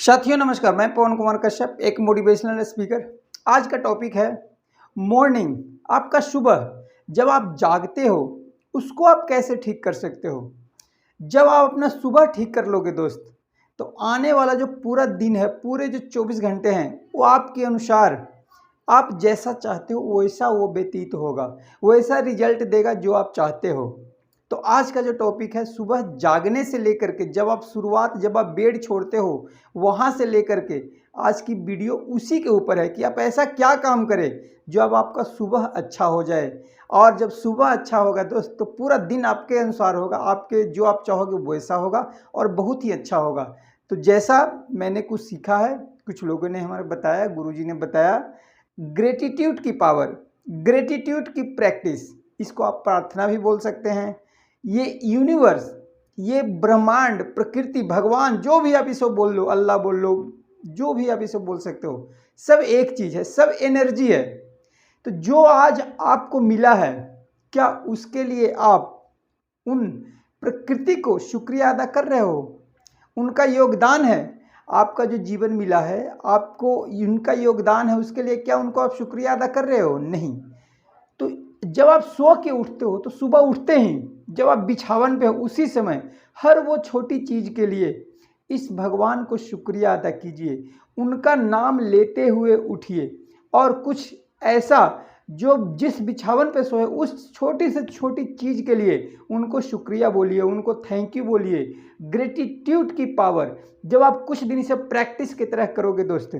साथियों नमस्कार, मैं पवन कुमार कश्यप, एक मोटिवेशनल स्पीकर। आज का टॉपिक है मॉर्निंग। आपका सुबह जब आप जागते हो उसको आप कैसे ठीक कर सकते हो। जब आप अपना सुबह ठीक कर लोगे दोस्त, तो आने वाला जो पूरा दिन है, पूरे जो 24 घंटे हैं, वो आपके अनुसार आप जैसा चाहते हो वैसा वो व्यतीत होगा, वैसा रिजल्ट देगा जो आप चाहते हो। तो आज का जो टॉपिक है, सुबह जागने से लेकर के जब आप बेड छोड़ते हो वहाँ से लेकर के आज की वीडियो उसी के ऊपर है कि आप ऐसा क्या काम करें जो अब आपका सुबह अच्छा हो जाए। और जब सुबह अच्छा होगा दोस्त, तो पूरा दिन आपके अनुसार होगा, आपके जो आप चाहोगे वैसा होगा और बहुत ही अच्छा होगा। तो जैसा मैंने कुछ सीखा है, कुछ लोगों ने हमारे बताया, गुरुजी ने बताया, ग्रेटिट्यूड की पावर, ग्रेटिट्यूड की प्रैक्टिस, इसको आप प्रार्थना भी बोल सकते हैं। ये यूनिवर्स, ये ब्रह्मांड, प्रकृति, भगवान, जो भी आप इसे बोल लो, अल्लाह बोल लो, जो भी आप इसे बोल सकते हो, सब एक चीज़ है, सब एनर्जी है। तो जो आज आपको मिला है, क्या उसके लिए आप उन प्रकृति को शुक्रिया अदा कर रहे हो? उनका योगदान है, आपका जो जीवन मिला है आपको, उनका योगदान है, उसके लिए क्या उनको आप शुक्रिया अदा कर रहे हो? नहीं। तो जब आप सो के उठते हो तो सुबह उठते ही जब आप बिछावन पे हो उसी समय हर वो छोटी चीज़ के लिए इस भगवान को शुक्रिया अदा कीजिए, उनका नाम लेते हुए उठिए और कुछ ऐसा जो जिस बिछावन पे सोए उस छोटी से छोटी चीज़ के लिए उनको शुक्रिया बोलिए, उनको थैंक यू बोलिए। ग्रेटिट्यूड की पावर जब आप कुछ दिन इसे प्रैक्टिस की तरह करोगे दोस्त,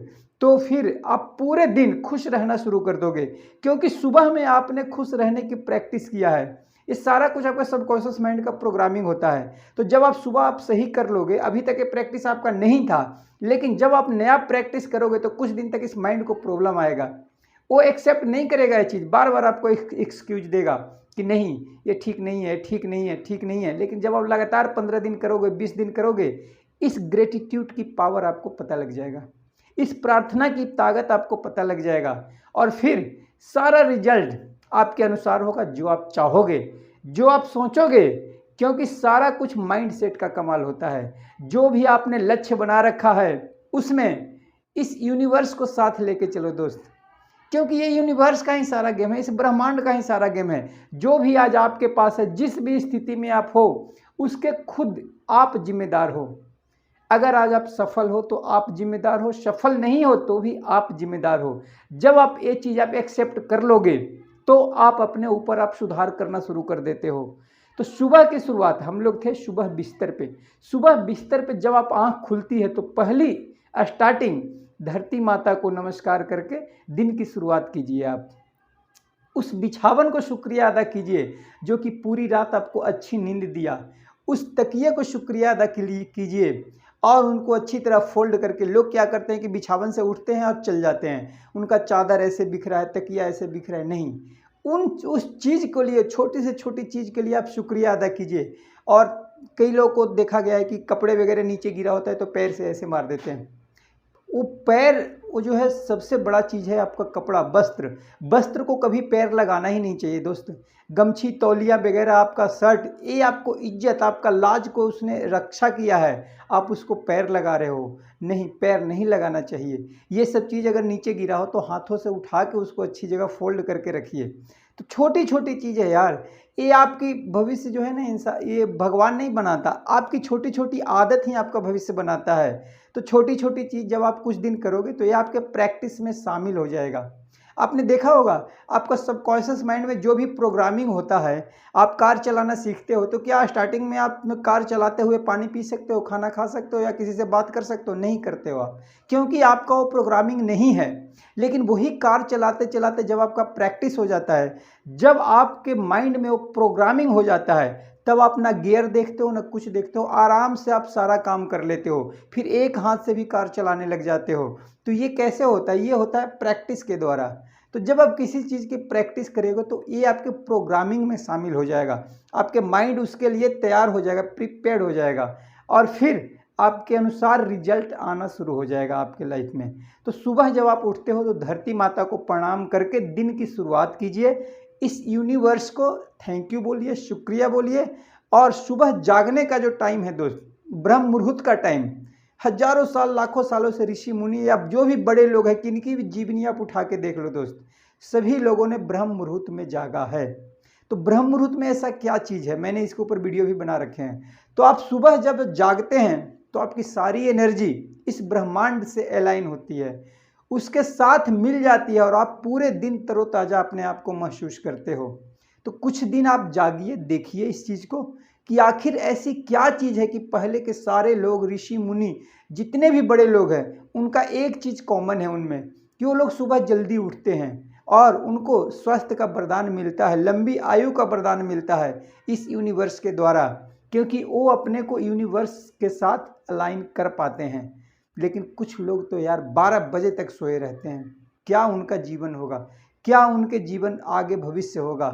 तो फिर आप पूरे दिन खुश रहना शुरू कर दोगे, क्योंकि सुबह में आपने खुश रहने की प्रैक्टिस किया है। ये सारा कुछ आपका सबकॉन्शियस माइंड का प्रोग्रामिंग होता है। तो जब आप सुबह आप सही कर लोगे, अभी तक ये प्रैक्टिस आपका नहीं था, लेकिन जब आप नया प्रैक्टिस करोगे तो कुछ दिन तक इस माइंड को प्रॉब्लम आएगा, वो एक्सेप्ट नहीं करेगा ये चीज़, बार बार आपको एक्सक्यूज देगा कि नहीं ये ठीक नहीं है, ठीक नहीं है, ठीक नहीं है। लेकिन जब आप लगातार 15 दिन करोगे, 20 दिन करोगे, इस ग्रेटिट्यूड की पावर आपको पता लग जाएगा, इस प्रार्थना की ताकत आपको पता लग जाएगा, और फिर सारा रिजल्ट आपके अनुसार होगा, जो आप चाहोगे, जो आप सोचोगे। क्योंकि सारा कुछ माइंड सेट का कमाल होता है। जो भी आपने लक्ष्य बना रखा है उसमें इस यूनिवर्स को साथ लेके चलो दोस्त, क्योंकि ये यूनिवर्स का ही सारा गेम है, इस ब्रह्मांड का ही सारा गेम है। जो भी आज आपके पास है, जिस भी स्थिति में आप हो, उसके खुद आप जिम्मेदार हो। अगर आज आप सफल हो तो आप जिम्मेदार हो, सफल नहीं हो तो भी आप जिम्मेदार हो। जब आप ये चीज़ आप एक्सेप्ट कर लोगे तो आप अपने ऊपर आप सुधार करना शुरू कर देते हो। तो सुबह की शुरुआत, हम लोग थे सुबह बिस्तर पे, सुबह बिस्तर पे जब आप आँख खुलती है तो पहली स्टार्टिंग धरती माता को नमस्कार करके दिन की शुरुआत कीजिए। आप उस बिछावन को शुक्रिया अदा कीजिए जो कि पूरी रात आपको अच्छी नींद दिया। उस तकिए को शुक्रिया अदा कीजिए और उनको अच्छी तरह फोल्ड करके, लोग क्या करते हैं कि बिछावन से उठते हैं और चल जाते हैं, उनका चादर ऐसे बिखरा है, तकिया ऐसे बिखरा है, नहीं। उस चीज़ के लिए, छोटी से छोटी चीज़ के लिए आप शुक्रिया अदा कीजिए। और कई लोगों को देखा गया है कि कपड़े वगैरह नीचे गिरा होता है तो पैर से ऐसे मार देते हैं। वो पैर, वो जो है सबसे बड़ा चीज़ है आपका कपड़ा, वस्त्र। वस्त्र को कभी पैर लगाना ही नहीं चाहिए दोस्त। गमछी, तौलिया वगैरह, आपका शर्ट, ये आपको इज्जत, आपका लाज को उसने रक्षा किया है, आप उसको पैर लगा रहे हो, नहीं, पैर नहीं लगाना चाहिए। ये सब चीज़ अगर नीचे गिरा हो तो हाथों से उठा के उसको अच्छी जगह फोल्ड करके रखिए। तो छोटी छोटी चीज़ है यार, ये आपकी भविष्य जो है ना, इंसान, ये भगवान नहीं बनाता, आपकी छोटी छोटी आदत ही आपका भविष्य बनाता है। तो छोटी छोटी चीज़ जब आप कुछ दिन करोगे तो ये आपके प्रैक्टिस में शामिल हो जाएगा। आपने देखा होगा आपका सबकॉन्शियस माइंड में जो भी प्रोग्रामिंग होता है, आप कार चलाना सीखते हो तो क्या स्टार्टिंग में आप कार चलाते हुए पानी पी सकते हो, खाना खा सकते हो या किसी से बात कर सकते हो? नहीं करते हो आप, क्योंकि आपका वो प्रोग्रामिंग नहीं है। लेकिन वही कार चलाते चलाते जब आपका प्रैक्टिस हो जाता है, जब आपके माइंड में वो प्रोग्रामिंग हो जाता है, तब आप ना गियर देखते हो ना कुछ देखते हो, आराम से आप सारा काम कर लेते हो, फिर एक हाथ से भी कार चलाने लग जाते हो। तो ये कैसे होता है? ये होता है प्रैक्टिस के द्वारा। तो जब आप किसी चीज़ की प्रैक्टिस करेंगे तो ये आपके प्रोग्रामिंग में शामिल हो जाएगा, आपके माइंड उसके लिए तैयार हो जाएगा, प्रिपेयर्ड हो जाएगा, और फिर आपके अनुसार रिजल्ट आना शुरू हो जाएगा आपके लाइफ में। तो सुबह जब आप उठते हो तो धरती माता को प्रणाम करके दिन की शुरुआत कीजिए, इस यूनिवर्स को थैंक यू बोलिए, शुक्रिया बोलिए। और सुबह जागने का जो टाइम है दोस्त, ब्रह्म मुहूर्त का टाइम, हजारों साल लाखों सालों से ऋषि मुनि या जो भी बड़े लोग हैं, किनकी भी जीवनी आप उठा के देख लो दोस्त, सभी लोगों ने ब्रह्म मुहूर्त में जागा है। तो ब्रह्म मुहूर्त में ऐसा क्या चीज़ है, मैंने इसके ऊपर वीडियो भी बना रखे हैं। तो आप सुबह जब जागते हैं तो आपकी सारी एनर्जी इस ब्रह्मांड से अलाइन होती है, उसके साथ मिल जाती है और आप पूरे दिन तरोताज़ा अपने आप को महसूस करते हो। तो कुछ दिन आप जागिए, देखिए इस चीज़ को कि आखिर ऐसी क्या चीज़ है कि पहले के सारे लोग, ऋषि मुनि, जितने भी बड़े लोग हैं, उनका एक चीज़ कॉमन है उनमें कि वो लोग सुबह जल्दी उठते हैं और उनको स्वास्थ्य का वरदान मिलता है, लंबी आयु का वरदान मिलता है इस यूनिवर्स के द्वारा, क्योंकि वो अपने को यूनिवर्स के साथ अलाइन कर पाते हैं। लेकिन कुछ लोग तो यार 12 बजे तक सोए रहते हैं। क्या उनका जीवन होगा, क्या उनके जीवन आगे भविष्य होगा।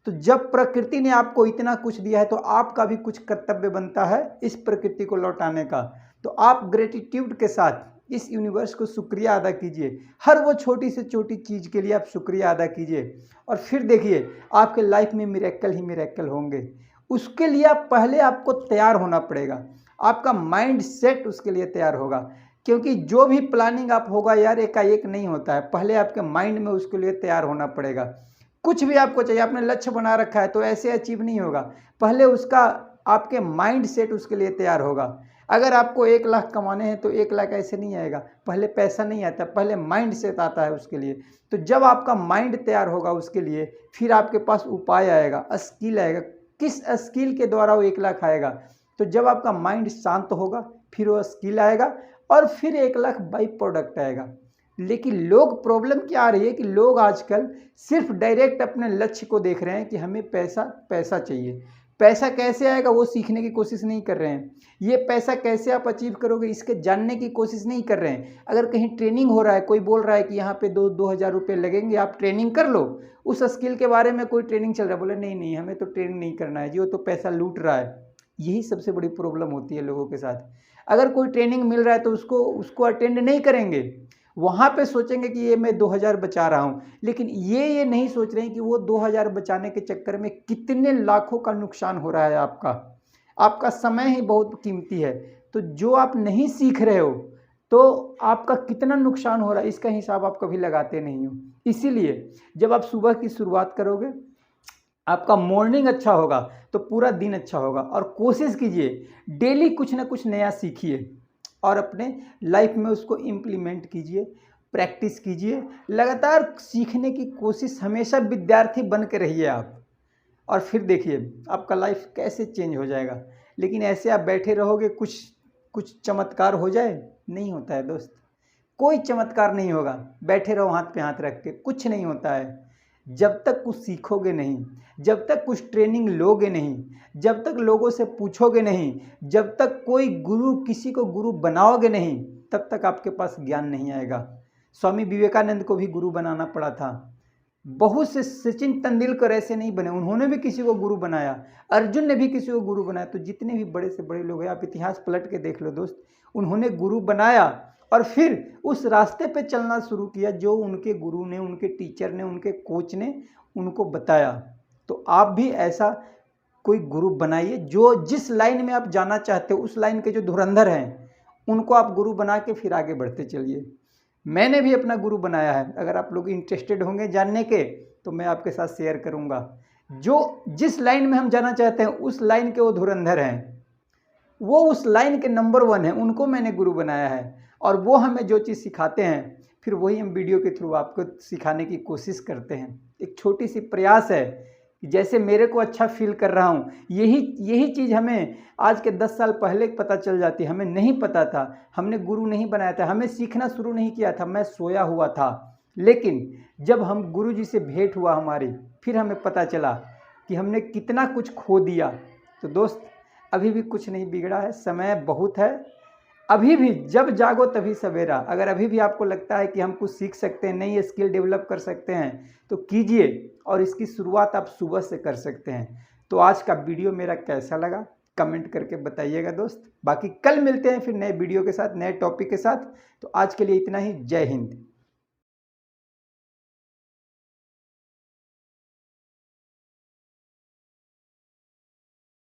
तो जब प्रकृति ने आपको इतना कुछ दिया है तो आपका भी कुछ कर्तव्य बनता है इस प्रकृति को लौटाने का। तो आप ग्रेटिट्यूड के साथ इस यूनिवर्स को शुक्रिया अदा कीजिए, हर वो छोटी से छोटी चीज़ के लिए आप शुक्रिया अदा कीजिए और फिर देखिए आपके लाइफ में मिरेकल ही मिरेकल होंगे। उसके लिए आप पहले आपको तैयार होना पड़ेगा, आपका माइंड सेट उसके लिए तैयार होगा, क्योंकि जो भी प्लानिंग आप होगा यार एकाएक नहीं होता है, पहले आपके माइंड में उसके लिए तैयार होना पड़ेगा। कुछ भी आपको चाहिए, आपने लक्ष्य बना रखा है तो ऐसे अचीव नहीं होगा, पहले उसका आपके माइंड सेट उसके लिए तैयार होगा। अगर आपको 1 लाख कमाने हैं तो 1 लाख ऐसे नहीं आएगा, पहले पैसा नहीं आता, पहले माइंड सेट आता है उसके लिए। तो जब आपका माइंड तैयार होगा उसके लिए, फिर आपके पास उपाय आएगा, स्किल आएगा, किस स्किल के द्वारा वो 1 लाख आएगा। तो जब आपका माइंड शांत होगा फिर वो स्किल आएगा और फिर 1 लाख बाई प्रोडक्ट आएगा। लेकिन लोग, प्रॉब्लम क्या आ रही है कि लोग आजकल सिर्फ डायरेक्ट अपने लक्ष्य को देख रहे हैं कि हमें पैसा पैसा चाहिए, पैसा कैसे आएगा वो सीखने की कोशिश नहीं कर रहे हैं, ये पैसा कैसे आप अचीव करोगे इसके जानने की कोशिश नहीं कर रहे हैं। अगर कहीं ट्रेनिंग हो रहा है, कोई बोल रहा है कि यहाँ पे 2,000 रुपये लगेंगे, आप ट्रेनिंग कर लो, उस स्किल के बारे में कोई ट्रेनिंग चल रहा है, बोले नहीं नहीं हमें तो ट्रेनिंग नहीं करना है जी, वो तो पैसा लूट रहा है। यही सबसे बड़ी प्रॉब्लम होती है लोगों के साथ। अगर कोई ट्रेनिंग मिल रहा है तो उसको अटेंड नहीं करेंगे, वहाँ पे सोचेंगे कि ये मैं 2,000 बचा रहा हूँ, लेकिन ये नहीं सोच रहे हैं कि वो 2,000 बचाने के चक्कर में कितने लाखों का नुकसान हो रहा है। आपका समय ही बहुत कीमती है। तो जो आप नहीं सीख रहे हो तो आपका कितना नुकसान हो रहा है इसका हिसाब आप कभी लगाते नहीं हो। इसीलिए जब आप सुबह की शुरुआत करोगे, आपका मॉर्निंग अच्छा होगा तो पूरा दिन अच्छा होगा। और कोशिश कीजिए डेली कुछ ना कुछ नया सीखिए और अपने लाइफ में उसको इम्प्लीमेंट कीजिए, प्रैक्टिस कीजिए, लगातार सीखने की कोशिश, हमेशा विद्यार्थी बन के रहिए आप, और फिर देखिए आपका लाइफ कैसे चेंज हो जाएगा। लेकिन ऐसे आप बैठे रहोगे कुछ चमत्कार हो जाए, नहीं होता है दोस्त, कोई चमत्कार नहीं होगा। बैठे रहो हाथ पे हाथ रख के, कुछ नहीं होता है। जब तक कुछ सीखोगे नहीं, जब तक कुछ ट्रेनिंग लोगे नहीं, जब तक लोगों से पूछोगे नहीं, जब तक कोई गुरु, किसी को गुरु बनाओगे नहीं, तब तक आपके पास ज्ञान नहीं आएगा। स्वामी विवेकानंद को भी गुरु बनाना पड़ा था। बहुत से, सचिन तेंदुलकर ऐसे नहीं बने, उन्होंने भी किसी को गुरु बनाया, अर्जुन ने भी किसी को गुरु बनाया। तो जितने भी बड़े से बड़े लोग हैं, आप इतिहास पलट के देख लो दोस्त, उन्होंने गुरु बनाया और फिर उस रास्ते पे चलना शुरू किया जो उनके गुरु ने, उनके टीचर ने, उनके कोच ने उनको बताया। तो आप भी ऐसा कोई गुरु बनाइए, जो जिस लाइन में आप जाना चाहते हो उस लाइन के जो धुरंधर हैं उनको आप गुरु बना के फिर आगे बढ़ते चलिए। मैंने भी अपना गुरु बनाया है, अगर आप लोग इंटरेस्टेड होंगे जानने के तो मैं आपके साथ शेयर करूंगा। जो जिस लाइन में हम जाना चाहते हैं उस लाइन के वो धुरंधर हैं, वो उस लाइन के नंबर 1 हैं, उनको मैंने गुरु बनाया है। और वो हमें जो चीज़ सिखाते हैं फिर वही हम वीडियो के थ्रू आपको सिखाने की कोशिश करते हैं। एक छोटी सी प्रयास है कि जैसे मेरे को अच्छा फील कर रहा हूँ, यही चीज़ हमें आज के 10 साल पहले पता चल जाती। हमें नहीं पता था, हमने गुरु नहीं बनाया था, हमें सीखना शुरू नहीं किया था, मैं सोया हुआ था। लेकिन जब हम गुरु जी से भेंट हुआ हमारी, फिर हमें पता चला कि हमने कितना कुछ खो दिया। तो दोस्त अभी भी कुछ नहीं बिगड़ा है, समय बहुत है, अभी भी जब जागो तभी सवेरा। अगर अभी भी आपको लगता है कि हम कुछ सीख सकते हैं, नई स्किल डेवलप कर सकते हैं तो कीजिए, और इसकी शुरुआत आप सुबह से कर सकते हैं। तो आज का वीडियो मेरा कैसा लगा कमेंट करके बताइएगा दोस्त। बाकी कल मिलते हैं फिर नए वीडियो के साथ, नए टॉपिक के साथ। तो आज के लिए इतना ही। जय हिंद।